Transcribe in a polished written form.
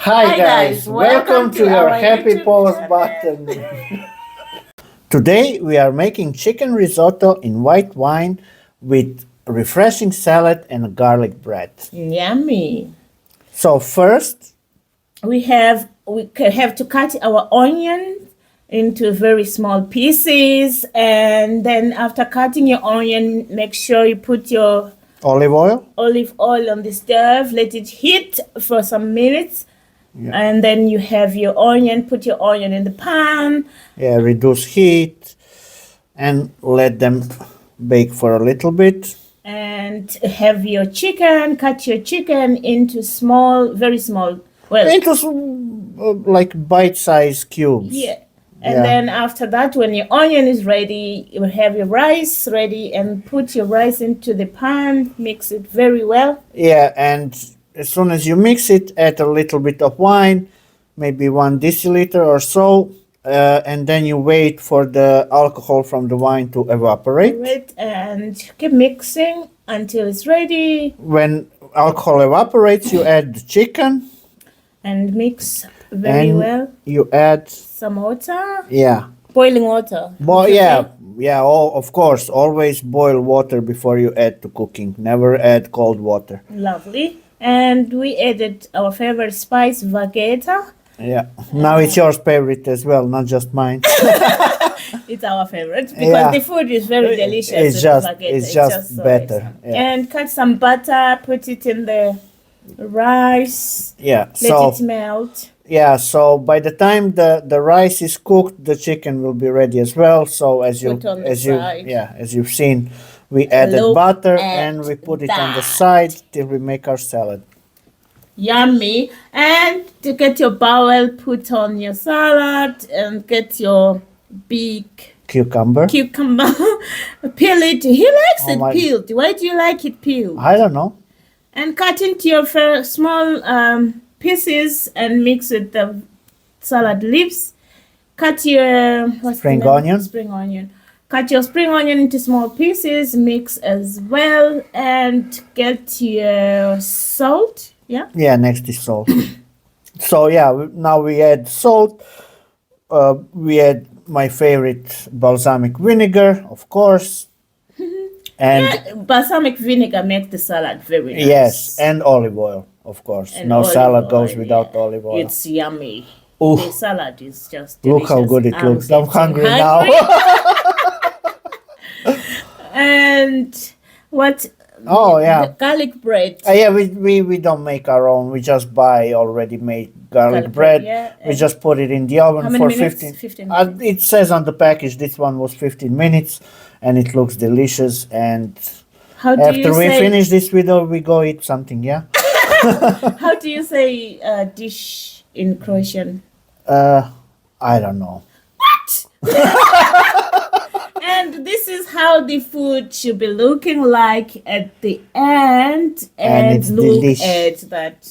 Hi guys, welcome to your happy YouTube pause channel. button. Today we are making chicken risotto in white wine with refreshing salad and garlic bread. Yummy. So first, We have to cut our onion into very small pieces, and then after cutting your onion, make sure you put your olive oil. olive oil on the stove, let it heat for some minutes. Yeah. And then you have your onion, put your onion in the pan. Yeah, reduce heat and let them bake for a little bit. And have your chicken, cut your chicken into small, very small, well, Into like bite-sized cubes. yeah. And Yeah. then after that, when your onion is ready, you have your rice ready and put your rice into the pan, mix it very well. Yeah, and as soon as you mix it, add a little bit of wine, maybe 1 deciliter or so, and then you wait for the alcohol from the wine to evaporate. Wait and keep mixing until it's ready When alcohol evaporates, you add the chicken and mix very and well. you add, Some water, yeah, boiling water. yeah, of course, always boil water before you add to cooking. Never add cold water. Lovely. And we added our favorite spice, vegeta. Yeah, now it's your favorite as well, not just mine. It's our favorite because Yeah. the food is very delicious. It's with just, vegeta. it's just so better. excellent. Yeah. And cut some butter, put it in the rice, Yeah, let so it melt. yeah, so by the time the rice is cooked, the chicken will be ready as well. So as you Put on the as you side. as you've seen, we added Look butter at and we put it on the that. side till we make our salad. Yummy. And to get your bowl, put on your salad and get your big Cucumber. cucumber. Peel it. He likes Oh it my- peeled. Why do you like it peeled? I don't know. And cut into your small pieces and mix with the salad leaves. Cut your Spring onion. Spring onion. Cut your spring onion into small pieces. Mix as well, and get your salt. Yeah. Yeah, next is salt. So yeah, now we add salt. We add my favorite balsamic vinegar, of course, and Yeah, balsamic vinegar makes the salad very nice. yes, and olive oil, of course. And No olive salad goes oil, without yeah. olive oil. It's yummy. Ooh. The salad is just delicious. Look how good it looks. I'm getting hungry now. And what? Oh, yeah. The garlic bread. Yeah, we don't make our own. We just buy already made garlic bread. Yeah. We just put it in the oven How many for minutes? 15. 15 minutes. It says on the package this one was 15 minutes, and it looks delicious. And How do after you we say? finish this video, we go eat something. Yeah. How do you say dish in Croatian? I don't know. And this is how the food should be looking like at the end. And it's look delicious. at that